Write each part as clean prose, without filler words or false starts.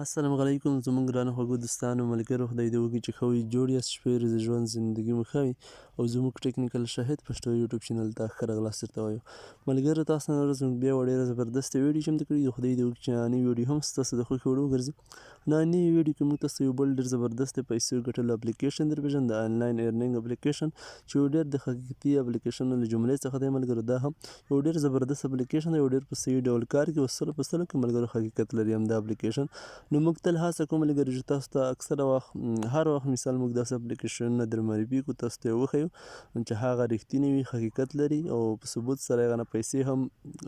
السلام علیکم زموږ ګرانو خوږو دوستانو ملګرو خدای دې وکړي چې ښه وي جوړ یاست شپې ورځې ژوند زندګي مو ښه وي او زموږ ټیکنیکل شاهد پښتو یوټیوب چینل ته ښه راغلاست درته وایو ملګرو تاسو نن ورځ موږ بیا یوه ډېره زبردسته ویډیو چمتو کړې ده خدای دې وکړي چې نننۍ ویډیو هم ستاسو د خوښې وړ وګرځي نننۍ ویډیو کې موږ تاسو یو بل ډېر زبردست د پیسو ګټلو اپلیکیشن درپېژنو د آنلاین ارنینګ اپلیکیشن چې یو ډېر د حقیقتي اپلیکیشنونو له جملې څخه دی ملګرو دا هم یو ډېر زبردست اپلیکیشن دی یو ډېر په صحیح ډول کار کوي او سلو په سلو کې ملګرو حقیقت لري همدا اپلیکیشن نو موږ تل هڅه کوو ملګرو چې تاسو ته اکثره وخت هر وخت مثال موږ داسې اپلیکیشنونه در معرفي کړو تاسو ته یې وښیو چې هغه رښتینی وي حقیقت لري او په ثبوت سره هغه نه پیسې هم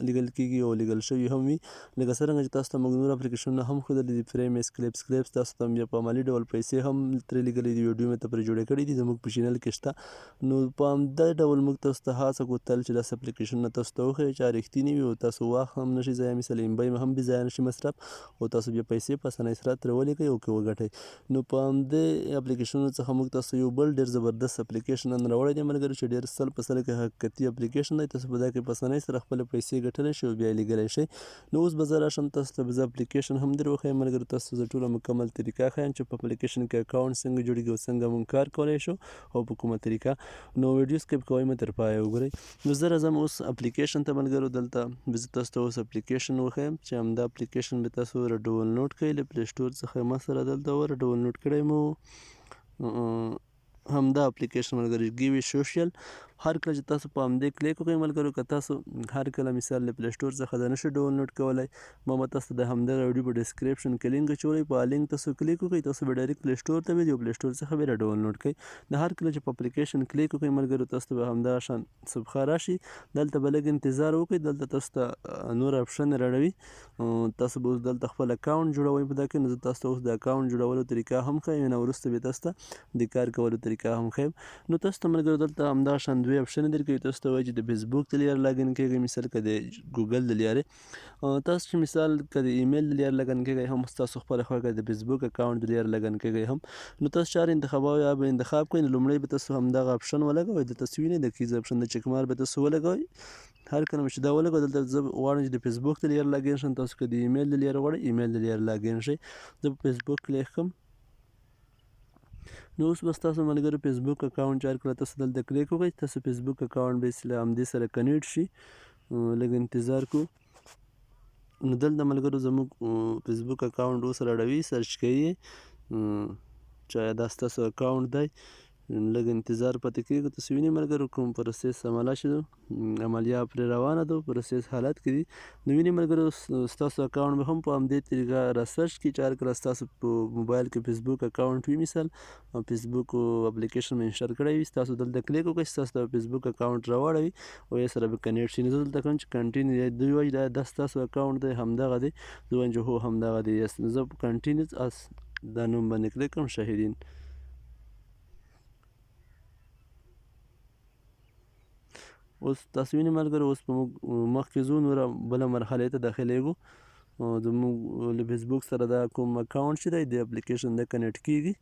لیږل کېږي او لیږل شوي هم وي لکه څرنګه چې تاسو ته موږ نور اپلیکیشنونه هم ښودلي دي فریمس کلیپس تاسو ته بیا په عملي ډول پیسې هم ترې لیږلي دي ویډیو مې ته پرې جوړې کړي دي زموږ په چینل کې شته نو په همدا ډول موږ تاسو ته هڅه کوو تل چې داسې اپلیکیشنونه تاسو ته وښیو چې هغه رښتیني وي او تاسو وخت هم نشي ضایع مثال امبی هم بې ځایه نشي مصرف او تاسو بیا پیسې په اسانۍ سره ترې ولیږئ او که وګټئ نو په همدې اپلیکیشنونو څخه موږ تاسو یو بل ډېر زبردست اپلیکیشن نن راوړی دی ملګرو چې ډېر سل په سل کې حقیقتي اپلیکیشن دی تاسو په دا کې په اسانۍ سره خپلې پیسې ګټلی شئ او بیا یې لیږلی شئ نو اوس به زه راشم تاسو ته به زه اپلیکیشن هم در وښیم ملګرو تاسو زه ټوله مکمل طریقه ښیم چې په اپلیکیشن کې اکاونټ څنګه جوړېږي او څنګه موږ کار کولی شو او په کومه طریقه نو ویډیو سکیپ کوئ مه تر پایه وګورئ نو زه راځم اوس اپلیکیشن ته ملګرو دلته به زه تاسو ته اوس اپلیکیشن وښیم چې همدا اپلیکیشن به تاسو ور ډاونلوډ کړئ له پلی سټور څخه ما سره دلته ور ډاونلوډ کړی مو همدا اپلیکیشن ملګرو ګیوي سوشل هر کله چې تاسو په همدې کلیک وکړئ ملګرو که تاسو هر کله مثال له پلی سټور څخه دا نشئ ډاونلوډ کولی ما به تاسو ته د همدغه ویډیو په ډسکرپشن کې لینک اچولی په هغه لینک تاسو کلیک وکړئ تاسو به ډایرکټ پلی سټور ته وځئ او پلی سټور څخه به یې راډاونلوډ کړئ د هر کله چې په اپلیکیشن کلیک وکړئ ملګرو تاسو ته به همدغه شان صفحه راشي دلته به لږ انتظار وکړئ دلته تاسو ته نور اپشن راړوي تاسو به اوس دلته خپل اکاونټ جوړوئ په دا کې نو زه تاسو ته اوس د اکاونټ جوړولو طریقه هم ښیم نه وروسته بیا تاسو ته د کار کولو طریقه هم ښیم نو تاسو ته ملګرو دلته همدغه شان دوی اپشن درکوي تاسو ته وایي چې د فیسبوک د لارې لاګین کېږئ مثال که د ګوګل د لارې تاسو چې مثال که د ایمیل د لارې لاګین کېږئ هم تاسو خپله خوښه د فیسبوک اکاونټ د لارې لاګین کېږئ هم نو تاسو چاره انتخابوئ یا به انتخاب کړئ نو لومړی به تاسو همدغه اپشن ولګوئ دلته څه وینئ د کیز اپشن د چک مار به تاسو ولګوئ هر کله چې دا ولګوئ دلته زه غواړم چې د فیسبوک د لارې لاګین شم تاسو که د ایمیل د لارې غواړئ ایمیل د لارې لاګین شئ زه په فیسبوک کلیک کړم نو اوس به ستاسو ملګرو فیسبوک اکاونټ چې هر کله تاسو دلته کلیک وکړئ تاسو فیسبوک اکاونټ به له همدې سره کنیکټ شي لږ انتظار کوو نو دلته ملګرو زموږ فیسبوک اکاونټ اوس راړوي سرچ کوي چې دا ستاسو اکاونټ دی لږ انتظار پاتې کېږي تاسو وینئ ملګرو کوم پروسس عمله شي عملیه پرې روانه ده پروسس حالت کې دي نو وینئ ملګرو ستاسو اکاونټ به هم په همدې طریقه را سرچ کړي چې هر کله ستاسو په موبایل کې فیسبوک اکاونټ وي مثال فیسبوک اپلیکیشن مې انسټال کړی وي ستاسو دلته کلیک وکړئ ستاسو د فیسبوک اکاونټ راواړوي او یې سره به کنیکټ شي نو زه دلته کوم چې کنټینیو دوی وایي دا ستاسو اکاونټ دی همدغه دی زه وایم چې هو همدغه دی زه کنټینیو دا نوم باندې کلیک کړم شاهدین اوس تاسو وینئ ملګرو اوس به موږ مخکې ځو نوره بله مرحلې ته داخلیږو زموږ له فیسبوک سره دا کوم اکاونټ چې دی د اپلیکیشن د کنیکټ کېږي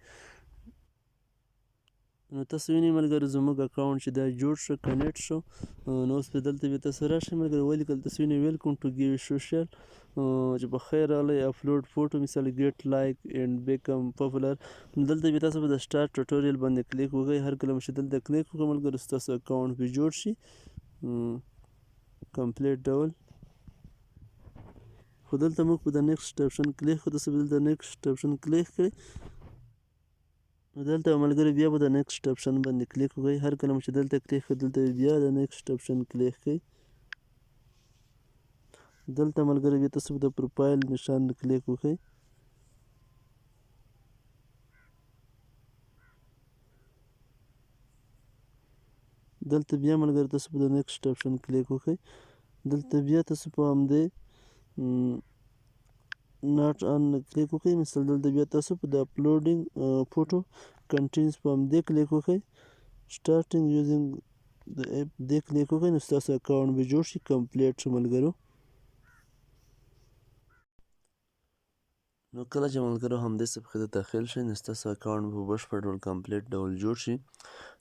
نو تاسو وینئ ملګرو زموږ اکاونټ چې دا جوړ شو کنیکټ شو نو اوس به دلته بیا تاسو راشئ ملګرو ولیکل تاسو وینئ ویلکم ټو ګیو سوشل چې په خیر راغلی اپلوډ فوټو مثال ګیټ لایک اینډ بیکم پاپولر نو دلته بیا تاسو به د سټارټ ټوټوریل باندې کلیک وکړئ هر کله چې دلته کلیک وکړئ ملګرو ستاسو اکاونټ به جوړ شي کمپلیټ ډول خو دلته موږ په د نیکسټ اپشن کلیک کړو تاسو به دلته نیکسټ اپشن کلیک کړئ نو دلته ملګرو بیا به د نیکسټ اپشن باندې کلیک وکړئ هر کله چې دلته کلیک کړئ دلته بیا د نیکسټ اپشن کلیک کړئ دلته ملګرو بیا تاسو د پروفایل نشان کلیک وکړئ دلته بیا ملګرو تاسو په د نیکسټ اپشن کلیک وکړئ دلته بیا تاسو په همدې ناټ آن کلیک وکړئ مثال دلته بیا تاسو په د اپلوډینګ فوټو کنټینز په همدې کلیک وکړئ سټارټینګ یوزینګ د اپ دې کلیک وکړئ نو ستاسو اکاونټ به جوړ شي کمپلیټ شو ملګرو نو کله چې ملګرو همدې صفحې ته داخل شئ نو ستاسو اکاونټ به په بشپړ ډول کمپلیټ ډول جوړ شي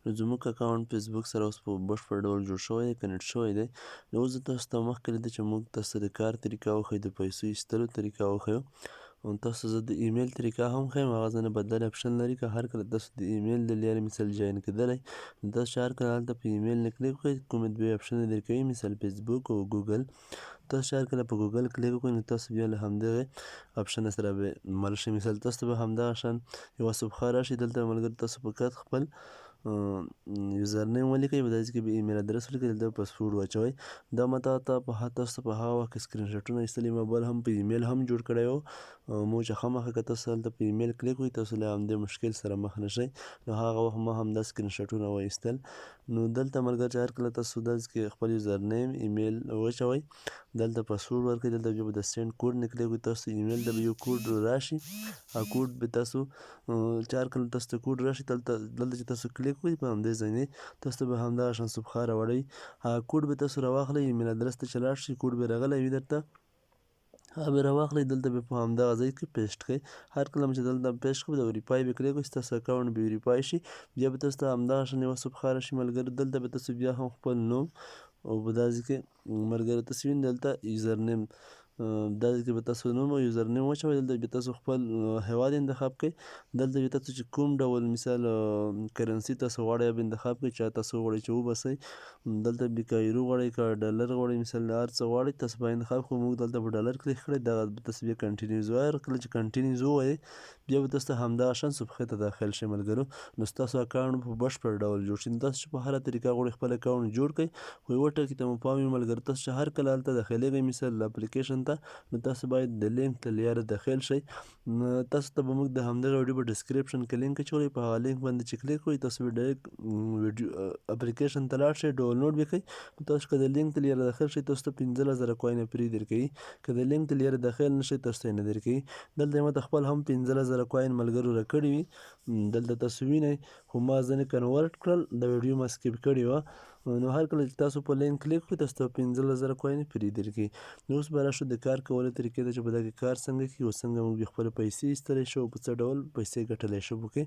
نو زموږ اکاونټ فیسبوک سره اوس په بشپړ ډول جوړ شوی دی کنیکټ شوی دی نو اوس زه تاسو ته مخکې لیدل چې موږ تاسو ته د کار طریقه وښیو د پیسو ایستلو طریقه وښیو تاسو زه د ایمیل طریقه هم ښیم هغه ځینې بدل اپشن لري که هر کله تاسو د ایمیل د لارې مثال جوین کیدلی نو تاسو چې هر کله هلته په ایمیل نه کلیک وکړئ کومې دوې اپشن درکوي مثال فیسبوک او ګوګل تاسو چې هر کله په ګوګل کلیک وکړئ نو تاسو بیا له همدغې اپشن سره به مل شئ مثال تاسو ته به همدغه شان یوه صفحه راشي دلته ملګرو تاسو فقط خپل یوزر نیم ولیکئ په دې کې به ایمیل ادرس ولیکئ دلته به پاسورډ واچوئ دا ما تاسو ته په هغه وخت کې سکرین شاټونه ایستلي ما بل هم په ایمیل هم جوړ کړی و مو چې خامخا که تاسو هلته په ایمیل کلیک وکړئ تاسو له همدې مشکل سره مخ نه شئ نو هغه وخت ما همدا سکرین شاټونه وایستل نو دلته ملګر چې هر کله تاسو داسې کې خپل یوزر نیم ایمیل واچوئ دلته پاسورډ ورکړئ دلته بیا به د سینډ کوډ نه کلیک وکړئ تاسو ایمیل ته به یو کوډ راشي هغه کوډ به تاسو چې هر کله تاسو ته کوډ راشي دلته چې تاسو کلیک وکړئ په همدې ځای نه تاسو ته به همدغه شان صفحه راوړئ هغه کوډ به تاسو راواخلئ ایمیل ادرس ته چې لاړ شئ کوډ به راغلی وي درته هغه به راواخلئ دلته به په همدغه ځای کې پیسټ کړئ هر کله چې دلته پیسټ کړئ د وریفای به کلیک وکړئ ستاسو اکاونټ به وریفای شي بیا به تاسو ته همدغه شان یوه صفحه راشي ملګرو دلته به تاسو بیا هم خپل نوم او په دا ځای کې ملګرو تاسو وینئ دلته یوزر نیم دا ځای کې به تاسو نوم او یوزر نیم واچوئ دلته به تاسو خپل هیواد انتخاب کړئ دلته به تاسو چې کوم ډول مثال کرنسي تاسو غواړئ هغه به انتخاب کړئ چې تاسو غواړئ چې وباسئ دلته به که یورو غواړئ که ډالر غواړئ مثال هر څه غواړئ تاسو به انتخاب کړئ موږ دلته به ډالر کلیک کړئ دغه به تاسو بیا کنټینیوز وایئ کله چې کنټینیوز ووایئ بیا به تاسو ته همدغه شان صفحې ته داخل شئ ملګرو نو ستاسو اکاونټ په بشپړ ډول جوړ شي تاسو چې په هره طریقه غواړئ خپل اکاونټ جوړ کړئ خو یوه ټکي ته مو پام وي ملګرو تاسو چې هر کله هلته داخلیږئ مثال اپلیکیشن ته نو تاسو باید د لینک له لارې داخل شئ تاسو ته به موږ د همدغه ویډیو په ډسکریپشن کې لینک اچولی په هغه لینک باندې چې کلیک وکړئ تاسو به ډایرکټ ویډیو اپلیکیشن ته لاړ شئ ډاونلوډ به کړئ تاسو که د لینک له لارې داخل شئ تاسو ته 15000 کوینه فری درکوي که د لینک له لارې داخل نه شئ تاسو ته یې نه درکوي دلته یې ماته خپل هم 15000 کوین ملګرو راکړي وي دلته تاسو وینئ خو ما ځینې کنورټ کړل د ویډیو ما سکیپ کړې وه نو هر کله چې تاسو په لینک کلیک کړئ تاسو ته 15000 کوین فری درکوي نو اوس به راشو د کار کولو طریقې ته چې په دغه کار څنګه کیږي او څنګه موږ خپل پیسې ایستلی شو په څه ډول پیسې ګټلی شو پکې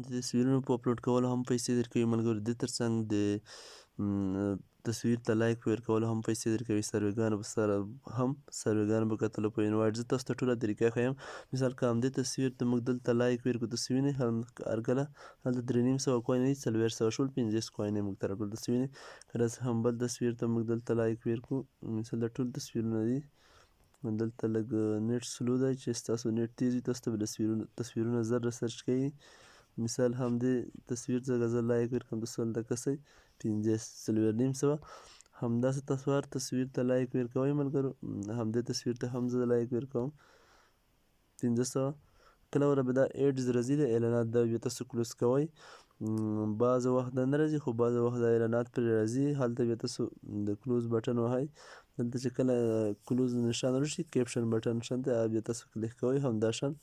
د تصویرونو په اپلوډ کولو هم پیسې درکوي ملګرو دې ترڅنګ د تصویر ته لایک په ورکولو هم پیسې درکوي سروېګانو په کتلو په انوایټ زه تاسو ته ټوله طریقه ښیم مثال که همدې تصویر ته موږ دلته لایک ورکړو تاسو وینئ هر کله هلته 350 کوین وي 400 شول 50 کوین یې موږ ته راکړل تاسو وینئ که داسې هم بل تصویر ته موږ دلته لایک ورکړو مثال دا ټول تصویرونه دي دلته لږ نیټ سلو دی چې ستاسو نیټ تیز وي تاسو ته به تصویرونه زر سرچ کوي مثال همدې تصویر ته زه لایک ورکړم تاسو هلته کسئ 450 همداسې تاسو هر تصویر ته لایک ورکوئ ملګرو همدې تصویر ته هم زه لایک ورکوم 500 کله وره به دا ایډز راځي د اعلانات دا بیا تاسو کلوز کوئ بعض وخت دا نه راځي خو بعض وخت دا اعلانات پرې راځي هلته بیا تاسو د کلوز بټن وهئ دلته چې کله کلوز نشان راشي کیپشن بټن شان دی بیا تاسو کلیک کوئ همدا شان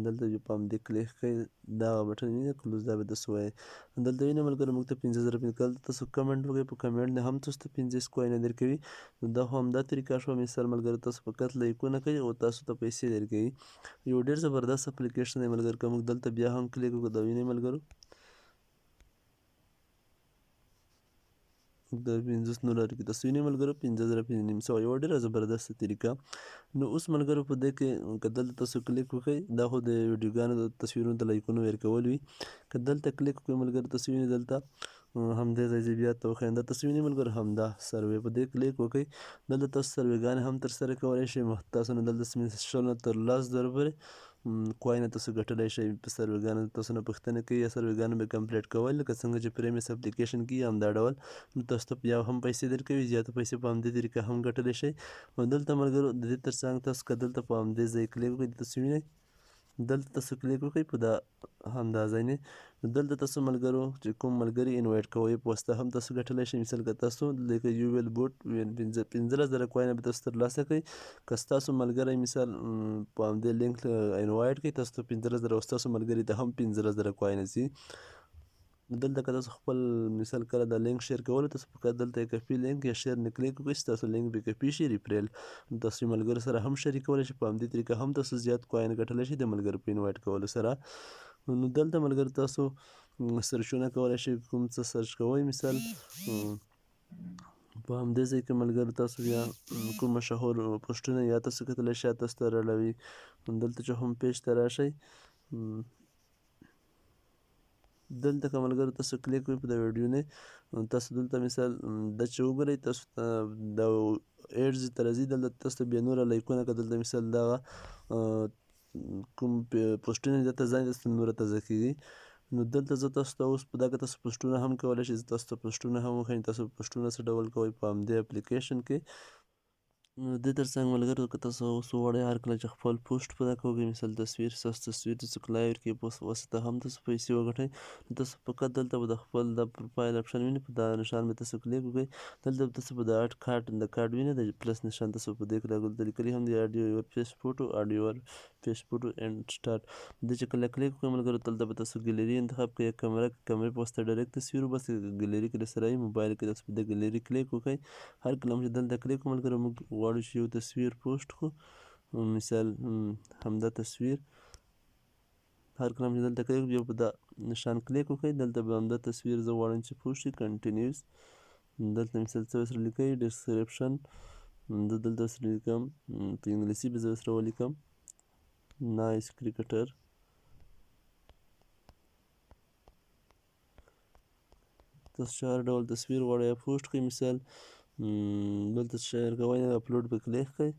دلته بیا په همدې کلیک کوئ دغه بټن وینئ کلوز دا به تاسو وایئ دلته وینئ ملګرو موږ ته 15000 کله تاسو کمنټ وکړئ په کمنټ نه هم تاسو ته 50 کوینه درکوي نو دا خو همدا طریقه شوه مثال ملګرو تاسو فقط لایکونه کوئ او تاسو ته پیسې درکوي یو ډېر زبردست اپلیکیشن دی ملګرو که موږ دلته بیا هم کلیک وکړو دا وینئ ملګرو د 50 نولر کې تاسو وینئ ملګرو 5500 یوه ډېره زبردسته طریقه نو اوس ملګرو په دې کې که دلته تاسو کلیک وکړئ دا خو د ویډیوګانو د تصویرونو د لایکونو ورکول وي که دلته کلیک وکړئ ملګرو تاسو وینئ دلته همدې ځای زه بیا ته وښیم دا تاسو وینئ ملګرو همدا سروې په دې کلیک وکړئ دلته تاسو سروېګانې هم ترسره کولی شئ تاسو نه دلته 100 نه تر 10 زره پورې کوینه تاسو ګټلی شئ په سروېګانو تاسو نه پوښتنه کوي یا سروېګانو به کمپلیټ کول لکه څنګه چې پریمیس اپلیکیشن کې همدا ډول نو تاسو ته بیا هم پیسې درکوي زیاته پیسې په همدې طریقه هم ګټلی شئ او دلته ملګرو د دې ترڅنګ تاسو که دلته په همدې ځای کلیک وکړئ تاسو وینئ دلته تاسو کلیک وکړئ په دا همدا ځای نه دلته تاسو ملګرو چې کوم ملګري انوایټ کوئ په واسطه هم تاسو ګټلی شئ مثال که تاسو لکه یو ویل بوټ 15000 کوینه به تاسو ترلاسه کړئ که ستاسو ملګری مثال په همدې لینک انوایټ کړئ تاسو ته 15000 او ستاسو ملګري ته هم 15000 کوینه ځي دلته که تاسو خپل مثال کله دا لینک شیر کولو تاسو فقط دلته کپي لینک یا شیر نه کلیک وکړئ چې تاسو لینک به کپي شي ریپریل تاسو ملګرو سره هم شریکولی شئ په همدې طریقه هم تاسو زیات کوین ګټلی شئ د ملګرو په انوایټ کولو سره نو دلته ملګرو تاسو سرچونه کولی شئ کوم څه سرچ کوئ مثال په همدې ځای کې ملګرو تاسو بیا کوم مشهور پوسټونه یا تاسو کتلی شئ تاسو ته راړوي. دلته چې هم پیج ته راشئ، دلته که ملګرو تاسو کلیک وکړئ په د ویډیو نه، تاسو دلته مثال دا چې وګورئ، تاسو ته د ایډز ته راځي، دلته تاسو ته بیا نوره لایکونه که دلته مثال دغه کوم پوسټونه دي دلته ځان تاسو ته نوره تازه کېږي. نو دلته زه تاسو ته اوس په دا که تاسو پوسټونه هم کولی شئ، زه تاسو ته پوسټونه هم وښیم، تاسو پوسټونه څه ډول کوئ په همدې اپلیکیشن کې. نو دې تر څنګ ملګرو که تاسو اوس وغواړئ هر کله چې خپل پوسټ په دا کوئ مثال تصویر ستاسو تصویر ته څوک لایک ورکړي په واسطه هم تاسو پیسې وګټئ. نو تاسو فقط دلته به د خپل د پروفایل اپشن وینئ، په دا نشان به تاسو کلیک وکړئ. دلته به تاسو په د اډ کارډ وینئ، د پلس نشان تاسو په دې کې دلته لیکلي هم دي اډ یور فیس فوټو اینډ سټارټ. دې چې کله کلیک وکړئ ملګرو دلته به تاسو ګیلري انتخاب کړئ یا کیمرې په واسطه ډایرکټ تصویر وباسئ. ګیلري کې درسره وي موبایل کې تاسو په دې ګیلري کلیک وکړئ. هر کله چې دلته کلیک وکړو ملګرو موږ غواړو چې یو تصویر پوسټ کړو، مثال همدا تصویر. هر کله چې دلته کلیک بیا په دا نشان کلیک وکړئ، دلته به همدا تصویر زه غواړم چې پوسټ شي. کنټینیوز دلته مثال څه ورسره لیکئ، ډسکرپشن زه دلته ورسره لیکم په انګلیسي به زه ورسره ولیکم نایس کرکټر. تاسو چې هر ډول تصویر غواړئ یا پوسټ کړئ، مثال دلته شیر کوئ اپلوډ په کلیک کړئ،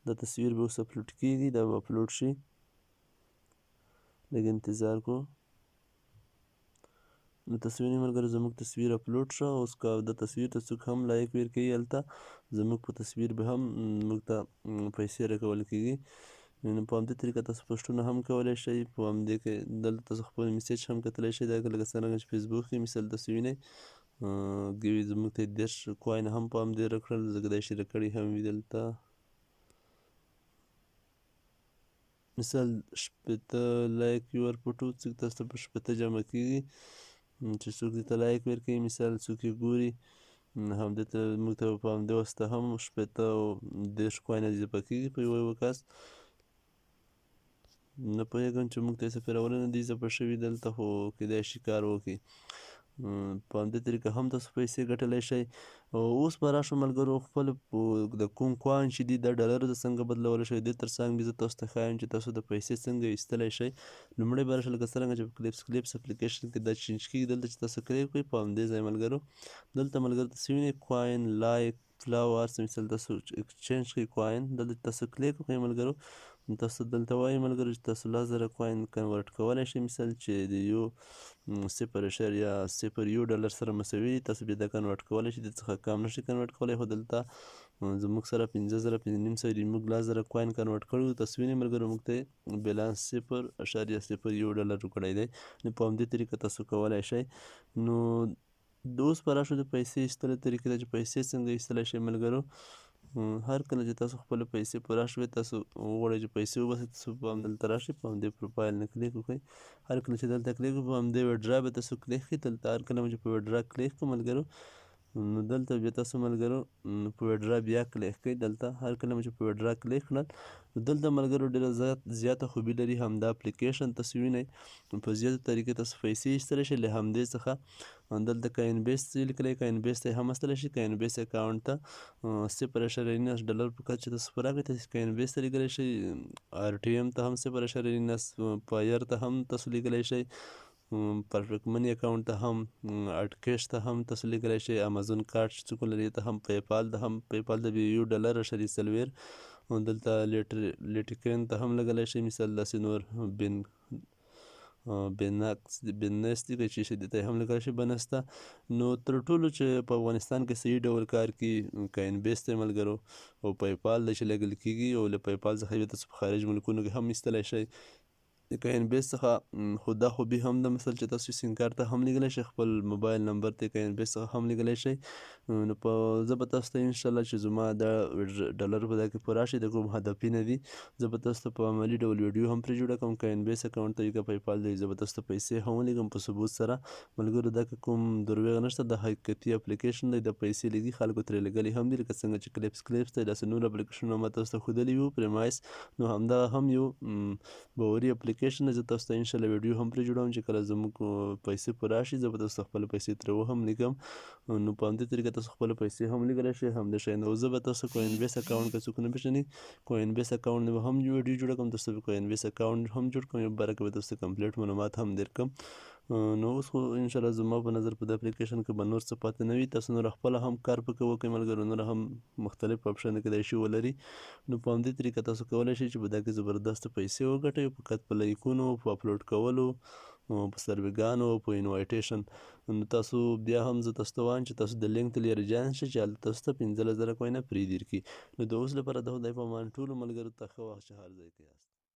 دا تصویر به اوس اپلوډ کېږي، دا به اپلوډ شي. لږ انتظار کوو. نو تاسو وینئ ملګرو زموږ تصویر اپلوډ شو. اوس که دا تصویر ته څوک هم لایک ورکوي هلته زموږ په تصویر به هم موږ ته پیسې راکول کېږي. نو په همدې طریقه تاسو پوسټونه هم کولی شئ. په همدې کې دلته تاسو خپل میسیج هم کتلی شئ. دا لکه څرنګه چې فیسبوک کې مثال تاسو وینئ زموږ ته 10 کوین هم په همدې راکړل، زه کیدای شي راکړي هم وي دلته. مثال 80 لایک یور فوټو تاسو ته په 80 جمع کېږي چې څوک دې ته لایک ورکوي، مثال څوک یې ګوري همدې ته موږ ته په همدې واسطه هم 80 کوینه اضافه کېږي په یو کس. نه پوهېږم چې موږ ته یې څه پیرولونه دي اضافه شوي دلته، خو کیدای شي کار وکړي. په همدې طریقه هم تاسو پیسې ګټلی شئ. اوس به راشو ملګرو خپل د کوم کوین چې دي دا ډالرو ته څنګه بدلولی شئ. دې تر څنګ زه تاسو ته ښایم چې تاسو د پیسې څنګه ایستلی شئ. لومړی به راشئ لکه څرنګه چې په کلیپس اپلیکیشن کې دا چینج کېږي، دلته چې تاسو کلیک وکړئ په همدې ځای ملګرو دلته ملګرو تاسو وینئ کوین لایک فلاور مثال تاسو چینج کړئ کوین، دلته تاسو کلیک وکړئ ملګرو. تاسو دلته وایي ملګرو چې تاسو 10,000 کوین کنورټ کولی شئ، مثال چې د یو 0.01 ډالر سره مساوي دي. تاسو بیا دا کنورټ کولی شئ، د څخه کم نشئ کنورټ کولی، خو دلته زموږ سره 15,000 دي، موږ 10,000 کوین کنورټ کړي. تاسو وینئ ملګرو موږ ته بیلانس 0.01 ډالر وکړی دی. نو په همدې طریقه تاسو کولی شئ. نو اوس به راشو د پیسې ایستلو طریقې ته چې پیسې څنګه ایستلی شئ ملګرو. هر کله چې تاسو خپل پیسې پوره شوې تاسو وغواړئ چې پیسې وباسئ، تاسو په همدلته راشئ، په همدې پروفایل نه کلیک وکړئ. هر کله چې دلته کلیک وکړئ په همدې ویډرا به تاسو کلیک کړئ. دلته هر کله چې په ویډرا کلیک کړئ ملګرو نو دلته بیا تاسو ملګرو په ویډرا بیا کلیک کړئ. دلته هر کله چې په ویډرا کلیک کړل نو دلته ملګرو ډېره زیاته خوبي لري. همدا اپلیکیشن تاسو وینئ په زیاته طریقې تاسو پیسې ایستلی شئ. له همدې څخه دلته که انویسټ لیکلی، که انویسټ یې هم ایستلی شئ، که انویسټ اکاونټ ته 0.9 ډالر په کچ چې تاسو پوره کړئ، تاسو که انویسټ ته لیکلی شئ، RTM ته هم 0.9 پایر ته هم تاسو لیکلی شئ، پرفیکټ منی اکاونټ ته هم، اټکیش ته هم تاسو لیکلی شئ، امازون کارت چې څوک لري ته هم، پیپال ته هم، پیپال ته بیا $1.40 دلته لیټکین ته هم لګولی شئ، مثال داسې نور بیننس دي چې دې ته هم لګولی شئ بنسته. نو تر ټولو چې په افغانستان کې صحیح ډول کار کوي که انویسټ دی ملګرو او پیپال دی چې لګول کېږي، او له پیپال څخه بیا تاسو په خارج ملکونو کې هم ایستلی شئ. که انویسټ څخه خو دا خوبي هم ده مثال چې تاسو سیم کارت ته هم لیږلی شئ، خپل موبایل نمبر ته که انویسټ څخه هم لیږلی شئ. نو په زه به تاسو ته انشاءالله چې زما دا ډالر په دا کې پوره شي د کوم هدفونه دي، زه به تاسو ته په عملي ډول ویډیو هم پرې جوړه کړم. که انویسټ اکاونټ ته وي که پیپال ته وي زه به تاسو ته پیسې هم ولیږم په ثبوت سره ملګرو. دا که کوم دروغ نشته، دا حقیقتي اپلیکیشن دی، د پیسې لیږي، خلکو ترې لیږلي هم دي، لکه څنګه چې کلیپس دی، داسې نور اپلیکیشنونه ما تاسو ته ښودلي وو پریمایس. نو همدغه هم یو باوري اپلیکیشن اپلیکیشن نه زه تاسو ته انشاءالله ویډیو هم پرې جوړوم چې کله زموږ پیسې پوره شي زه به تاسو ته خپله پیسې ترې وهم لیکم. نو په همدې طریقه تاسو خپله پیسې هم لیږلی شئ همدې شیان. او زه به تاسو ته کوین بیس اکاونټ که څوک نه پېژني کوین بیس اکاونټ نه به هم ویډیو جوړه کړم تر څو به کوین بیس اکاونټ هم جوړ کړم یو باره کې به تاسو ته کمپلیټ معلومات هم درکړم. نو اوس خو انشاءالله زما په نظر په دې اپلیکیشن کې به نور څه پاتې نه وي. تاسو نور خپله هم کار پکې وکړئ ملګرو نور هم مختلف اپشن کیدای شي ولري. نو په همدې طریقه تاسو کولی شئ چې په دا کې زبردست پیسې وګټئ فقط په لایکونو په اپلوډ کولو په سرویګانو په انوایټیشن. نو تاسو بیا هم زه تاسو ته وایم چې تاسو د لینک ته لرې جوین شئ چې هلته تاسو ته 15,000 کوینه فري درکړي. نو د اوس لپاره د خدای په امان ټولو ملګرو ته ښه وخت چې هر ځای کې یاست.